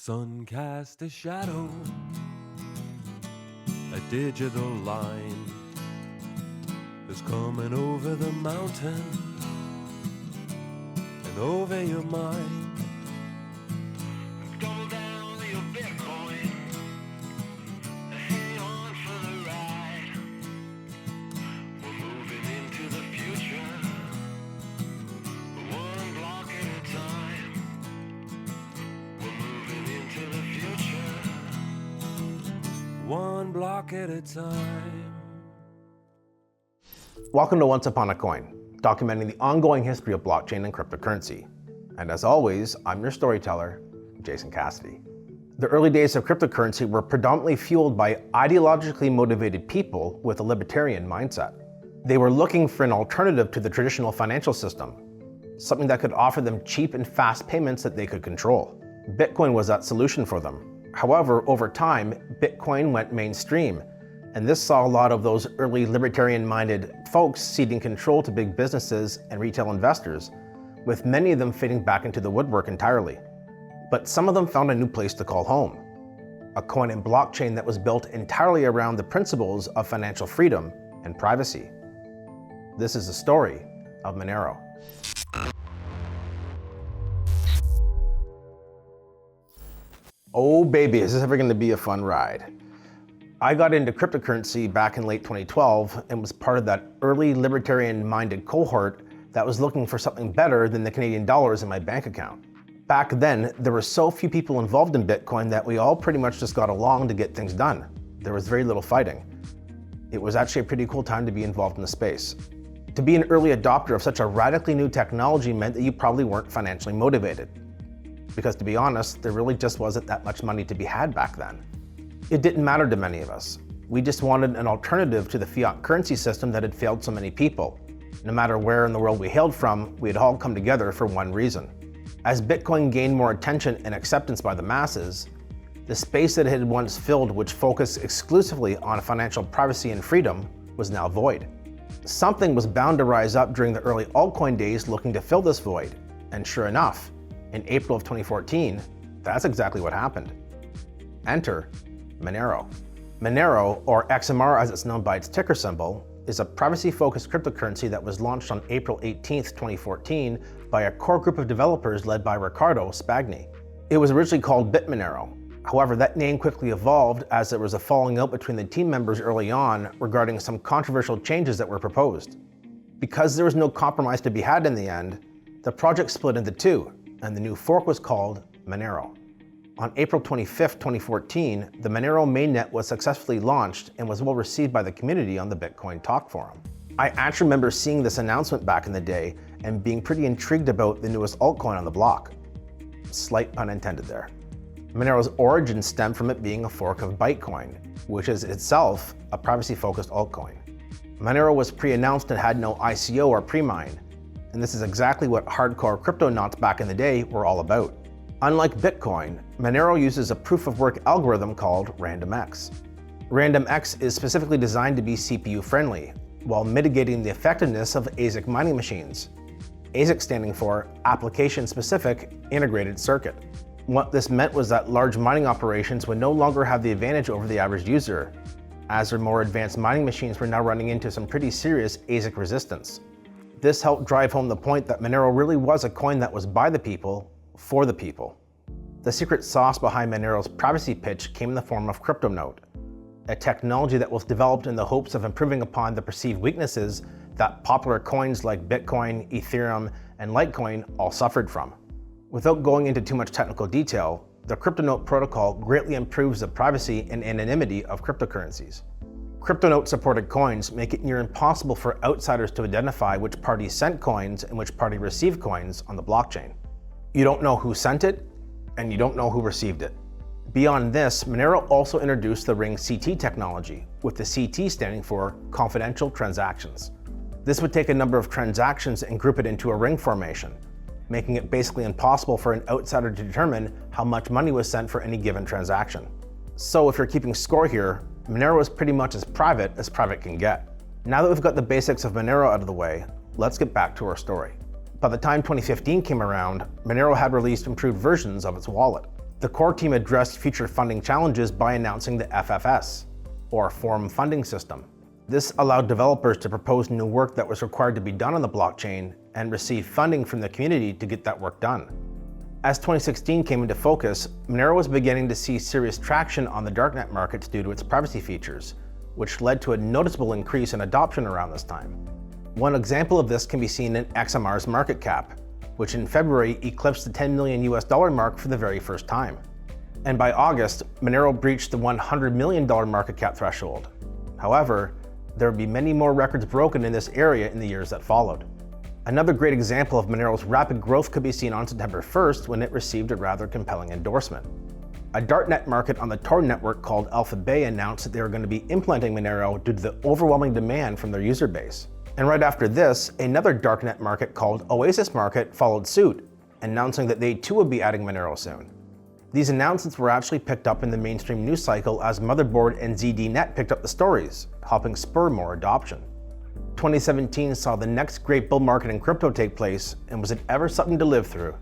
Sun cast a shadow, a digital line is coming over the mountain and over your mind. Double down your Bitcoin, hang on for the ride. We're moving into the future, one block at a time. We're moving into the future, one block at a time. Welcome to Once Upon a Coin, documenting the ongoing history of blockchain and cryptocurrency. And as always, I'm your storyteller, Jason Cassidy. The early days of cryptocurrency were predominantly fueled by ideologically motivated people with a libertarian mindset. They were looking for an alternative to the traditional financial system, something that could offer them cheap and fast payments that they could control. Bitcoin was that solution for them. However, over time, Bitcoin went mainstream, and this saw a lot of those early libertarian-minded folks ceding control to big businesses and retail investors, with many of them fading back into the woodwork entirely. But some of them found a new place to call home, a coin and blockchain that was built entirely around the principles of financial freedom and privacy. This is the story of Monero. Oh baby, is this ever going to be a fun ride? I got into cryptocurrency back in late 2012 and was part of that early libertarian-minded cohort that was looking for something better than the Canadian dollars in my bank account. Back then, there were so few people involved in Bitcoin that we all pretty much just got along to get things done. There was very little fighting. It was actually a pretty cool time to be involved in the space. To be an early adopter of such a radically new technology meant that you probably weren't financially motivated. Because to be honest, there really just wasn't that much money to be had back then. It didn't matter to many of us. We just wanted an alternative to the fiat currency system that had failed so many people. No matter where in the world we hailed from, we had all come together for one reason. As Bitcoin gained more attention and acceptance by the masses, the space that it had once filled, which focused exclusively on financial privacy and freedom, was now void. Something was bound to rise up during the early altcoin days looking to fill this void. And sure enough, in April of 2014, that's exactly what happened. Enter Monero. Monero, or XMR as it's known by its ticker symbol, is a privacy-focused cryptocurrency that was launched on April 18, 2014 by a core group of developers led by Riccardo Spagni. It was originally called BitMonero. However, that name quickly evolved as there was a falling out between the team members early on regarding some controversial changes that were proposed. Because there was no compromise to be had in the end, the project split into two, and the new fork was called Monero. On April 25, 2014, the Monero mainnet was successfully launched and was well received by the community on the Bitcoin Talk forum. I actually remember seeing this announcement back in the day and being pretty intrigued about the newest altcoin on the block. Slight pun intended there. Monero's origins stem from it being a fork of Bytecoin, which is itself a privacy-focused altcoin. Monero was pre-announced and had no ICO or pre-mine, and this is exactly what hardcore CryptoNotes back in the day were all about. Unlike Bitcoin, Monero uses a proof-of-work algorithm called RandomX. RandomX is specifically designed to be CPU-friendly, while mitigating the effectiveness of ASIC mining machines. ASIC standing for Application-Specific Integrated Circuit. What this meant was that large mining operations would no longer have the advantage over the average user, as their more advanced mining machines were now running into some pretty serious ASIC resistance. This helped drive home the point that Monero really was a coin that was by the people, for the people. The secret sauce behind Monero's privacy pitch came in the form of CryptoNote, a technology that was developed in the hopes of improving upon the perceived weaknesses that popular coins like Bitcoin, Ethereum, and Litecoin all suffered from. Without going into too much technical detail, the CryptoNote protocol greatly improves the privacy and anonymity of cryptocurrencies. CryptoNote-supported coins make it near impossible for outsiders to identify which party sent coins and which party received coins on the blockchain. You don't know who sent it, and you don't know who received it. Beyond this, Monero also introduced the RingCT technology, with the CT standing for Confidential Transactions. This would take a number of transactions and group it into a ring formation, making it basically impossible for an outsider to determine how much money was sent for any given transaction. So if you're keeping score here, Monero is pretty much as private can get. Now that we've got the basics of Monero out of the way, let's get back to our story. By the time 2015 came around, Monero had released improved versions of its wallet. The core team addressed future funding challenges by announcing the FFS, or Forum Funding System. This allowed developers to propose new work that was required to be done on the blockchain and receive funding from the community to get that work done. As 2016 came into focus, Monero was beginning to see serious traction on the darknet markets due to its privacy features, which led to a noticeable increase in adoption around this time. One example of this can be seen in XMR's market cap, which in February eclipsed the $10 million mark for the very first time. And by August, Monero breached the $100 million market cap threshold. However, there would be many more records broken in this area in the years that followed. Another great example of Monero's rapid growth could be seen on September 1st when it received a rather compelling endorsement. A darknet market on the Tor network called Alpha Bay announced that they were going to be implementing Monero due to the overwhelming demand from their user base. And right after this, another darknet market called Oasis Market followed suit, announcing that they too would be adding Monero soon. These announcements were actually picked up in the mainstream news cycle as Motherboard and ZDNet picked up the stories, helping spur more adoption. 2017 saw the next great bull market in crypto take place, and was it ever something to live through?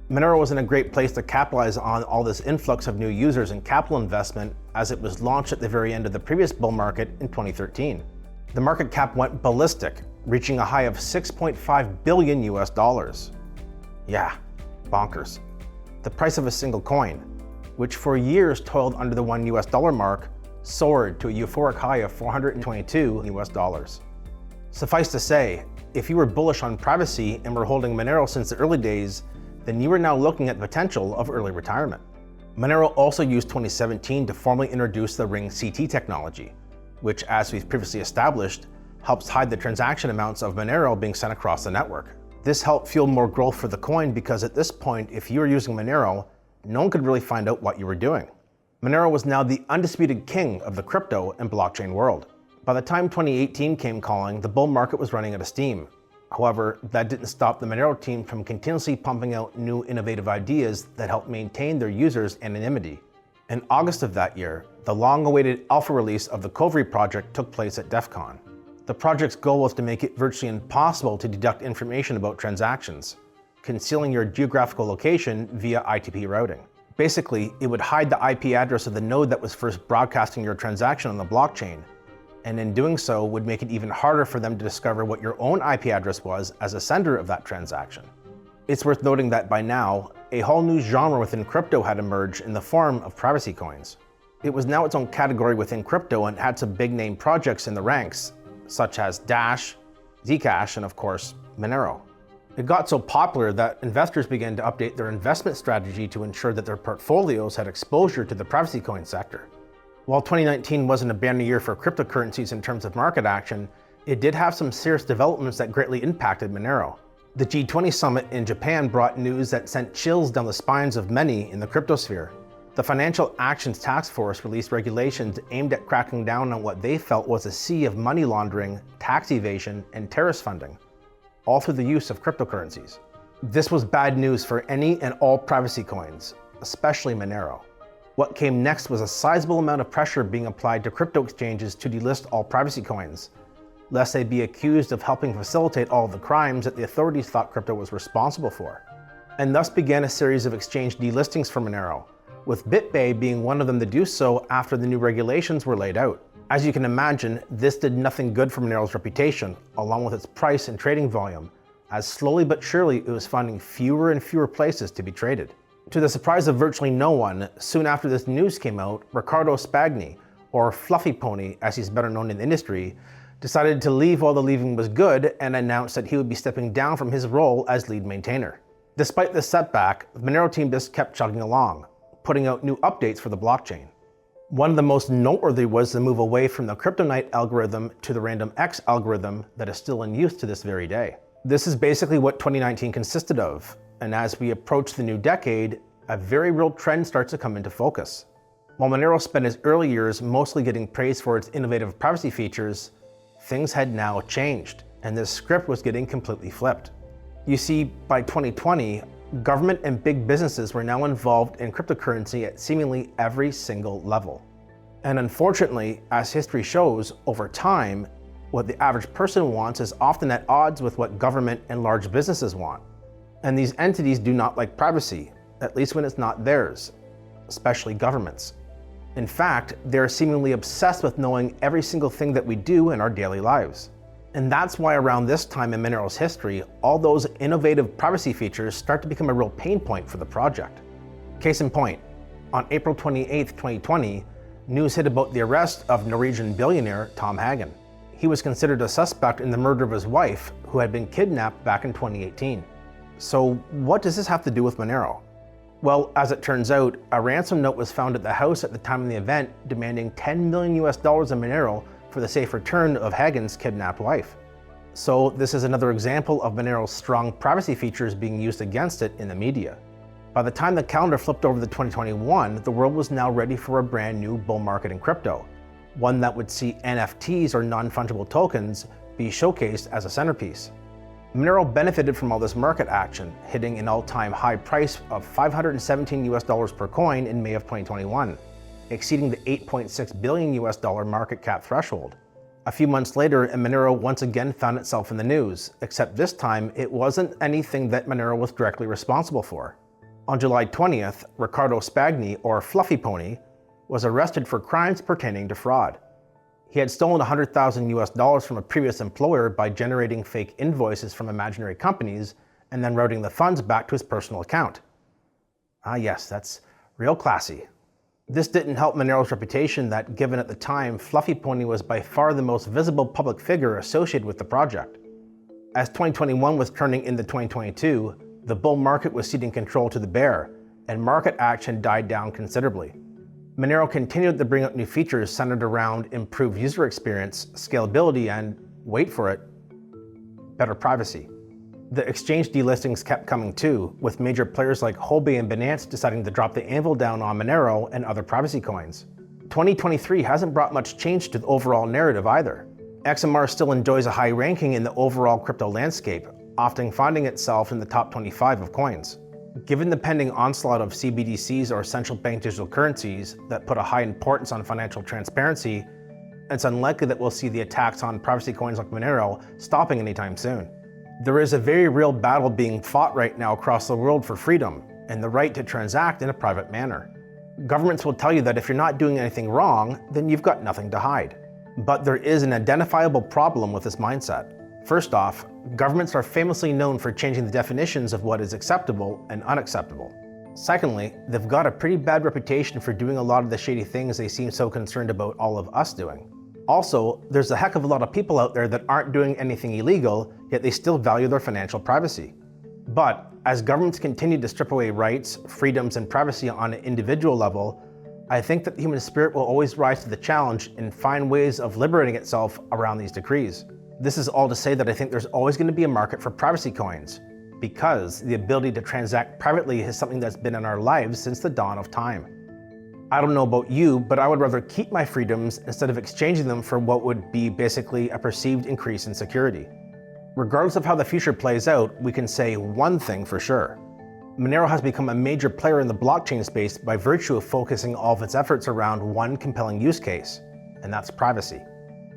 Monero was in a great place to capitalize on all this influx of new users and capital investment as it was launched at the very end of the previous bull market in 2013. The market cap went ballistic, reaching a high of $6.5 billion US. Yeah, bonkers. The price of a single coin, which for years toiled under the $1 US mark, soared to a euphoric high of $422 US. Suffice to say, if you were bullish on privacy and were holding Monero since the early days, then you are now looking at the potential of early retirement. Monero also used 2017 to formally introduce the RingCT technology, which, as we've previously established, helps hide the transaction amounts of Monero being sent across the network. This helped fuel more growth for the coin because at this point, if you were using Monero, no one could really find out what you were doing. Monero was now the undisputed king of the crypto and blockchain world. By the time 2018 came calling, the bull market was running out of steam. However, that didn't stop the Monero team from continuously pumping out new innovative ideas that helped maintain their users' anonymity. In August of that year, the long-awaited alpha release of the Kovri project took place at DEF CON. The project's goal was to make it virtually impossible to deduct information about transactions, concealing your geographical location via ITP routing. Basically, it would hide the IP address of the node that was first broadcasting your transaction on the blockchain, and in doing so would make it even harder for them to discover what your own IP address was as a sender of that transaction. It's worth noting that by now, a whole new genre within crypto had emerged in the form of privacy coins. It was now its own category within crypto and had some big name projects in the ranks, such as Dash, Zcash, and of course, Monero. It got so popular that investors began to update their investment strategy to ensure that their portfolios had exposure to the privacy coin sector. While 2019 wasn't a banner year for cryptocurrencies in terms of market action, it did have some serious developments that greatly impacted Monero. The G20 summit in Japan brought news that sent chills down the spines of many in the cryptosphere. The Financial Actions Task Force released regulations aimed at cracking down on what they felt was a sea of money laundering, tax evasion, and terrorist funding, all through the use of cryptocurrencies. This was bad news for any and all privacy coins, especially Monero. What came next was a sizable amount of pressure being applied to crypto exchanges to delist all privacy coins, lest they be accused of helping facilitate all of the crimes that the authorities thought crypto was responsible for. And thus began a series of exchange delistings for Monero, with BitBay being one of them to do so after the new regulations were laid out. As you can imagine, this did nothing good for Monero's reputation, along with its price and trading volume, as slowly but surely it was finding fewer and fewer places to be traded. To the surprise of virtually no one, soon after this news came out, Riccardo Spagni, or Fluffy Pony as he's better known in the industry, decided to leave while the leaving was good and announced that he would be stepping down from his role as lead maintainer. Despite this setback, the Monero team just kept chugging along, putting out new updates for the blockchain. One of the most noteworthy was the move away from the CryptoNote algorithm to the RandomX algorithm that is still in use to this very day. This is basically what 2019 consisted of, and as we approach the new decade, a very real trend starts to come into focus. While Monero spent its early years mostly getting praised for its innovative privacy features, things had now changed, and this script was getting completely flipped. You see, by 2020, government and big businesses were now involved in cryptocurrency at seemingly every single level. And unfortunately, as history shows, over time, what the average person wants is often at odds with what government and large businesses want. And these entities do not like privacy, at least when it's not theirs. especially governments. In fact, they're seemingly obsessed with knowing every single thing that we do in our daily lives. And that's why around this time in Monero's history, all those innovative privacy features start to become a real pain point for the project. Case in point, on April 28, 2020, news hit about the arrest of Norwegian billionaire Tom Hagen. He was considered a suspect in the murder of his wife, who had been kidnapped back in 2018. So what does this have to do with Monero? Well, as it turns out, a ransom note was found at the house at the time of the event demanding $10 million in Monero for the safe return of Hagen's kidnapped wife. So this is another example of Monero's strong privacy features being used against it in the media. By the time the calendar flipped over to 2021, the world was now ready for a brand new bull market in crypto, one that would see NFTs or non-fungible tokens be showcased as a centerpiece. Monero benefited from all this market action, hitting an all-time high price of $517 per coin in May of 2021, exceeding the $8.6 billion market cap threshold. A few months later, Monero once again found itself in the news, except this time it wasn't anything that Monero was directly responsible for. On July 20th, Riccardo Spagni, or Fluffy Pony, was arrested for crimes pertaining to fraud. He had stolen $100,000 from a previous employer by generating fake invoices from imaginary companies and then routing the funds back to his personal account. Ah yes, that's real classy. This didn't help Monero's reputation that, given at the time, Fluffy Pony was by far the most visible public figure associated with the project. As 2021 was turning into 2022, the bull market was ceding control to the bear, and market action died down considerably. Monero continued to bring out new features centered around improved user experience, scalability, and, wait for it, better privacy. The exchange delistings kept coming too, with major players like Hobby and Binance deciding to drop the anvil down on Monero and other privacy coins. 2023 hasn't brought much change to the overall narrative either. XMR still enjoys a high ranking in the overall crypto landscape, often finding itself in the top 25 of coins. Given the pending onslaught of CBDCs or central bank digital currencies that put a high importance on financial transparency, it's unlikely that we'll see the attacks on privacy coins like Monero stopping anytime soon. There is a very real battle being fought right now across the world for freedom and the right to transact in a private manner. Governments will tell you that if you're not doing anything wrong, then you've got nothing to hide. But there is an identifiable problem with this mindset. First off, governments are famously known for changing the definitions of what is acceptable and unacceptable. Secondly, they've got a pretty bad reputation for doing a lot of the shady things they seem so concerned about all of us doing. Also, there's a heck of a lot of people out there that aren't doing anything illegal, yet they still value their financial privacy. But as governments continue to strip away rights, freedoms, and privacy on an individual level, I think that the human spirit will always rise to the challenge and find ways of liberating itself around these decrees. This is all to say that I think there's always going to be a market for privacy coins, because the ability to transact privately is something that's been in our lives since the dawn of time. I don't know about you, but I would rather keep my freedoms instead of exchanging them for what would be basically a perceived increase in security. Regardless of how the future plays out, we can say one thing for sure. Monero has become a major player in the blockchain space by virtue of focusing all of its efforts around one compelling use case, and that's privacy.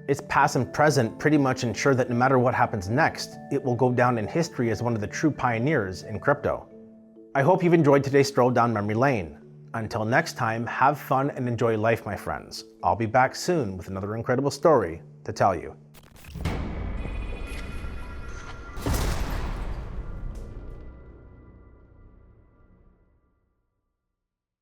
Its past and present pretty much ensure that no matter what happens next, it will go down in history as one of the true pioneers in crypto. I hope you've enjoyed today's stroll down memory lane. Until next time, have fun and enjoy life, my friends. I'll be back soon with another incredible story to tell you.